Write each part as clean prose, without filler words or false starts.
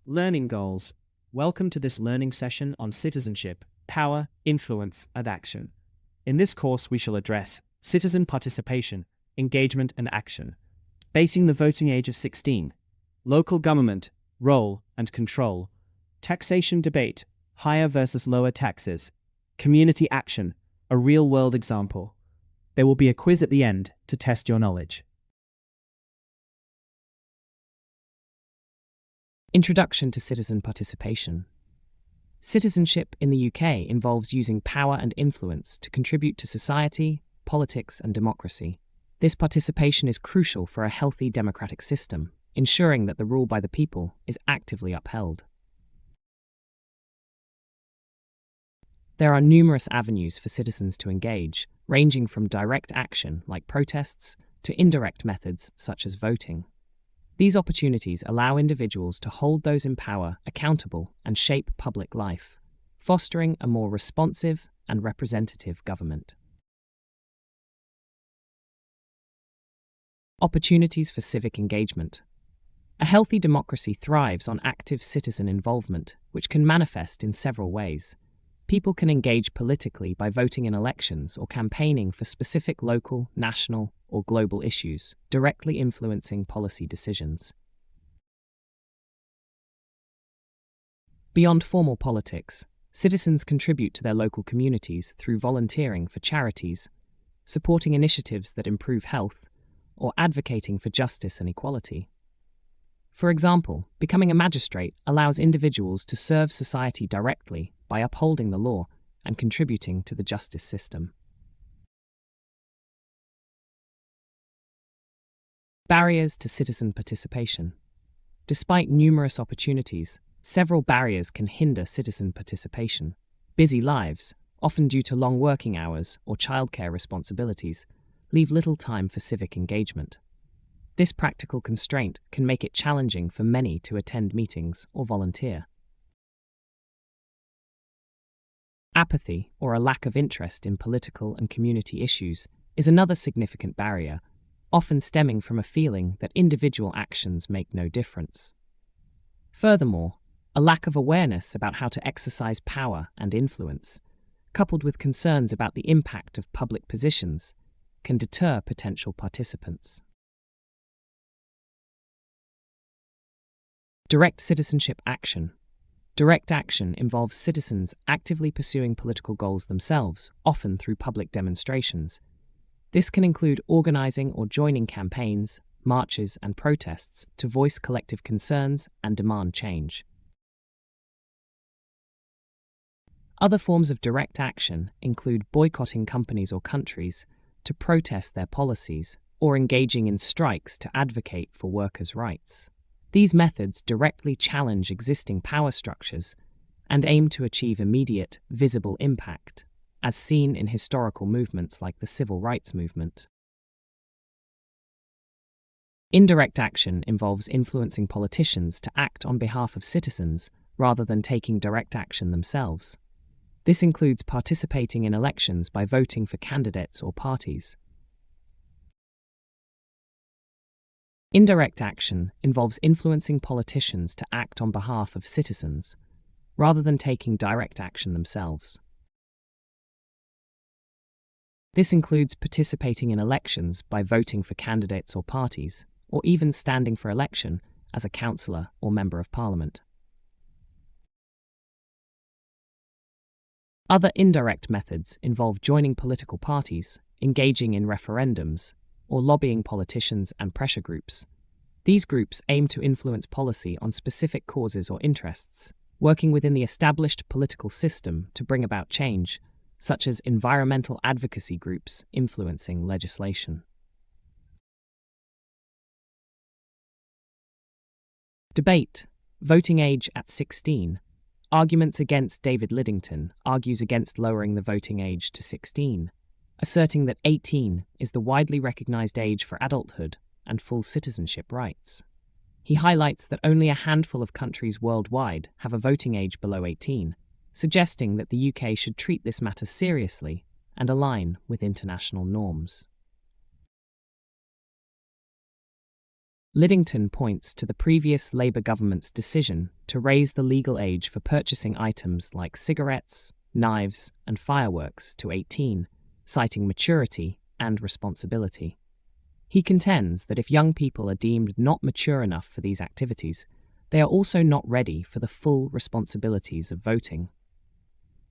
Learning Goals. Welcome to this learning session on citizenship, power, influence, and action. In this course, we shall address citizen participation, engagement, and action, basing the voting age of 16, local government, role and control, taxation debate, higher versus lower taxes, community action, a real-world example. There will be a quiz at the end to test your knowledge. Introduction to citizen participation. Citizenship in the UK involves using power and influence to contribute to society, politics, and democracy. This participation is crucial for a healthy democratic system, ensuring that the rule by the people is actively upheld. There are numerous avenues for citizens to engage, ranging from direct action like protests to indirect methods such as voting. These opportunities allow individuals to hold those in power accountable and shape public life, fostering a more responsive and representative government. Opportunities for civic engagement. A healthy democracy thrives on active citizen involvement, which can manifest in several ways. People can engage politically by voting in elections or campaigning for specific local, national, or global issues, directly influencing policy decisions. Beyond formal politics, citizens contribute to their local communities through volunteering for charities, supporting initiatives that improve health, or advocating for justice and equality. For example, becoming a magistrate allows individuals to serve society directly by upholding the law and contributing to the justice system. Barriers to citizen participation. Despite numerous opportunities, several barriers can hinder citizen participation. Busy lives, often due to long working hours or childcare responsibilities, leave little time for civic engagement. This practical constraint can make it challenging for many to attend meetings or volunteer. Apathy, or a lack of interest in political and community issues, is another significant barrier, often stemming from a feeling that individual actions make no difference. Furthermore, a lack of awareness about how to exercise power and influence, coupled with concerns about the impact of public positions, can deter potential participants. Direct citizenship action. Direct action involves citizens actively pursuing political goals themselves, often through public demonstrations. This can include organizing or joining campaigns, marches, and protests to voice collective concerns and demand change. Other forms of direct action include boycotting companies or countries to protest their policies or engaging in strikes to advocate for workers' rights. These methods directly challenge existing power structures and aim to achieve immediate, visible impact, as seen in historical movements like the Civil Rights Movement. Indirect action involves influencing politicians to act on behalf of citizens rather than taking direct action themselves. This includes participating in elections by voting for candidates or parties. Indirect action involves influencing politicians to act on behalf of citizens, rather than taking direct action themselves. This includes participating in elections by voting for candidates or parties, or even standing for election as a councillor or member of parliament. Other indirect methods involve joining political parties, engaging in referendums, or lobbying politicians and pressure groups. These groups aim to influence policy on specific causes or interests, working within the established political system to bring about change, such as environmental advocacy groups influencing legislation. Debate. Voting age at 16. Arguments against David Lidington argues against lowering the voting age to 16. Asserting that 18 is the widely recognized age for adulthood and full citizenship rights. He highlights that only a handful of countries worldwide have a voting age below 18, suggesting that the UK should treat this matter seriously and align with international norms. Lidington points to the previous Labour government's decision to raise the legal age for purchasing items like cigarettes, knives, and fireworks to 18, citing maturity and responsibility. He contends that if young people are deemed not mature enough for these activities, they are also not ready for the full responsibilities of voting.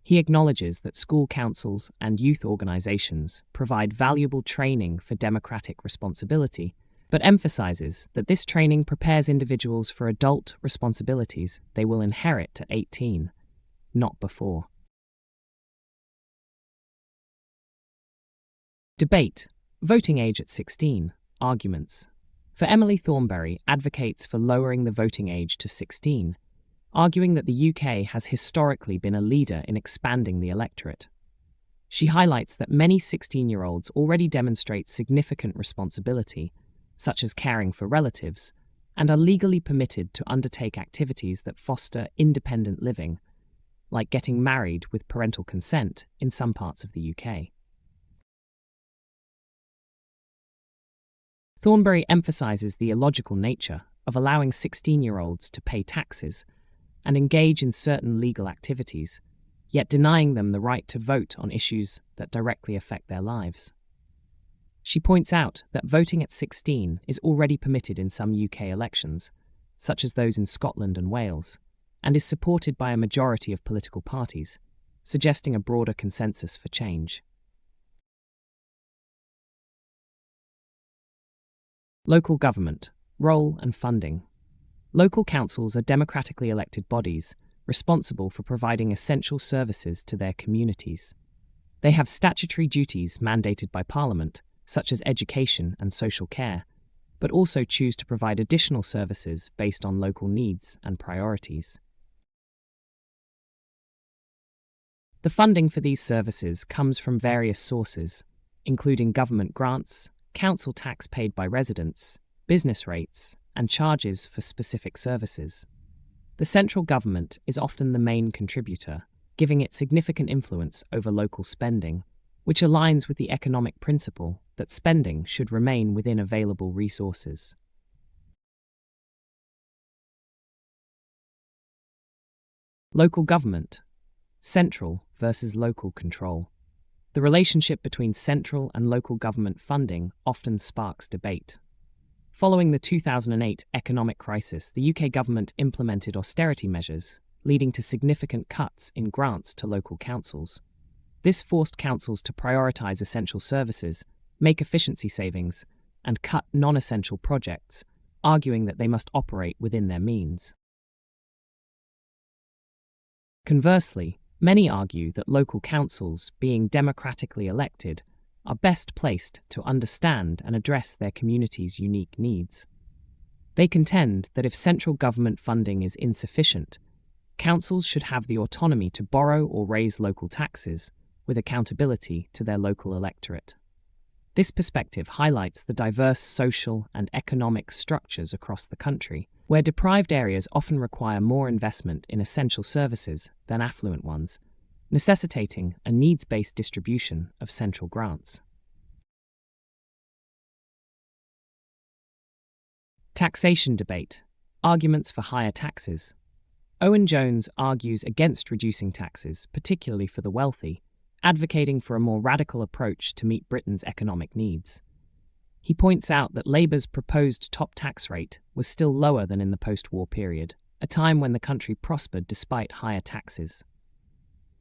He acknowledges that school councils and youth organisations provide valuable training for democratic responsibility, but emphasises that this training prepares individuals for adult responsibilities they will inherit at 18, not before. Debate: voting age at 16, arguments. For Emily Thornberry advocates for lowering the voting age to 16, arguing that the UK has historically been a leader in expanding the electorate. She highlights that many 16-year-olds already demonstrate significant responsibility, such as caring for relatives, and are legally permitted to undertake activities that foster independent living, like getting married with parental consent in some parts of the UK. Thornberry emphasises the illogical nature of allowing 16-year-olds to pay taxes and engage in certain legal activities, yet denying them the right to vote on issues that directly affect their lives. She points out that voting at 16 is already permitted in some UK elections, such as those in Scotland and Wales, and is supported by a majority of political parties, suggesting a broader consensus for change. Local government, role and funding. Local councils are democratically elected bodies responsible for providing essential services to their communities. They have statutory duties mandated by Parliament, such as education and social care, but also choose to provide additional services based on local needs and priorities. The funding for these services comes from various sources, including government grants, council tax paid by residents, business rates, and charges for specific services. The central government is often the main contributor, giving it significant influence over local spending, which aligns with the economic principle that spending should remain within available resources. Local government, central versus local control. The relationship between central and local government funding often sparks debate. Following the 2008 economic crisis, the UK government implemented austerity measures, leading to significant cuts in grants to local councils. This forced councils to prioritise essential services, make efficiency savings, and cut non-essential projects, arguing that they must operate within their means. Conversely, many argue that local councils, being democratically elected, are best placed to understand and address their community's unique needs. They contend that if central government funding is insufficient, councils should have the autonomy to borrow or raise local taxes, with accountability to their local electorate. This perspective highlights the diverse social and economic structures across the country, where deprived areas often require more investment in essential services than affluent ones, necessitating a needs-based distribution of central grants. Taxation debate. Arguments for higher taxes. Owen Jones argues against reducing taxes, particularly for the wealthy, advocating for a more radical approach to meet Britain's economic needs. He points out that Labour's proposed top tax rate was still lower than in the post-war period, a time when the country prospered despite higher taxes.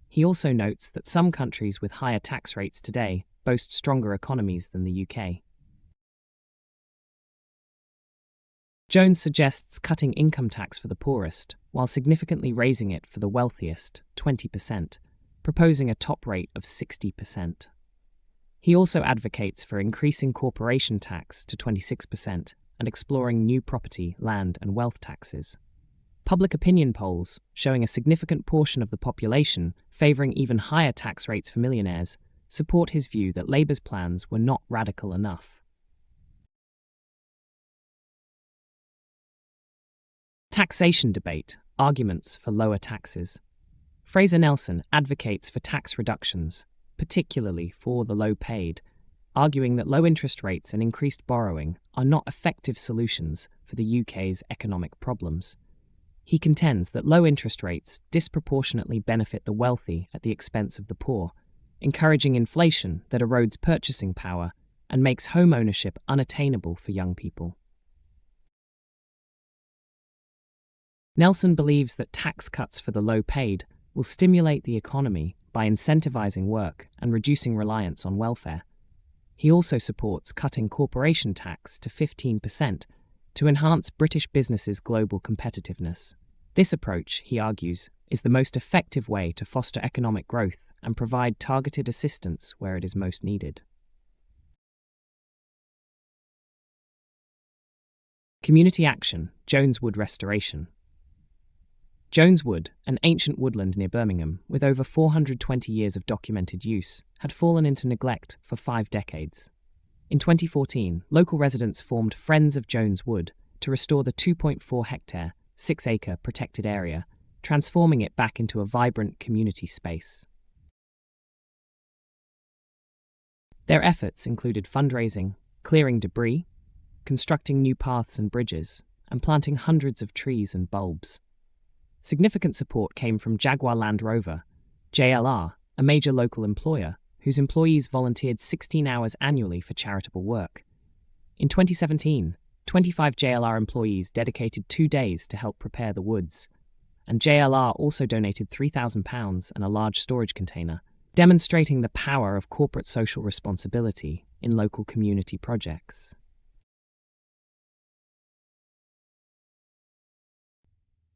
He also notes that some countries with higher tax rates today boast stronger economies than the UK. Jones suggests cutting income tax for the poorest, while significantly raising it for the wealthiest, 20%, proposing a top rate of 60%. He also advocates for increasing corporation tax to 26% and exploring new property, land, and wealth taxes. Public opinion polls, showing a significant portion of the population favouring even higher tax rates for millionaires, support his view that Labour's plans were not radical enough. Taxation debate. Arguments for lower taxes. Fraser Nelson advocates for tax reductions, particularly for the low-paid, arguing that low interest rates and increased borrowing are not effective solutions for the UK's economic problems. He contends that low interest rates disproportionately benefit the wealthy at the expense of the poor, encouraging inflation that erodes purchasing power and makes home ownership unattainable for young people. Nelson believes that tax cuts for the low-paid will stimulate the economy by incentivizing work and reducing reliance on welfare. He also supports cutting corporation tax to 15% to enhance British businesses' global competitiveness. This approach, he argues, is the most effective way to foster economic growth and provide targeted assistance where it is most needed. Community action, Jones Wood restoration. Jones Wood, an ancient woodland near Birmingham with over 420 years of documented use, had fallen into neglect for 5 decades. In 2014, local residents formed Friends of Jones Wood to restore the 2.4-hectare, 6-acre protected area, transforming it back into a vibrant community space. Their efforts included fundraising, clearing debris, constructing new paths and bridges, and planting hundreds of trees and bulbs. Significant support came from Jaguar Land Rover, JLR, a major local employer, whose employees volunteered 16 hours annually for charitable work. In 2017, 25 JLR employees dedicated 2 days to help prepare the woods, and JLR also donated £3,000 and a large storage container, demonstrating the power of corporate social responsibility in local community projects.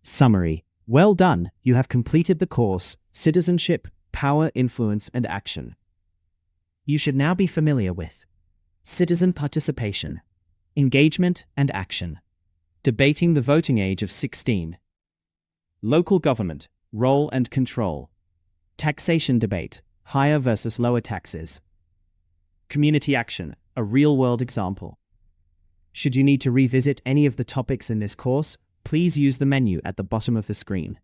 Summary. Well done, you have completed the course, Citizenship, Power, Influence and Action. You should now be familiar with citizen participation, engagement and action, debating the voting age of 16, local government, role and control, taxation debate, higher versus lower taxes, community action, a real-world example. Should you need to revisit any of the topics in this course, please use the menu at the bottom of the screen.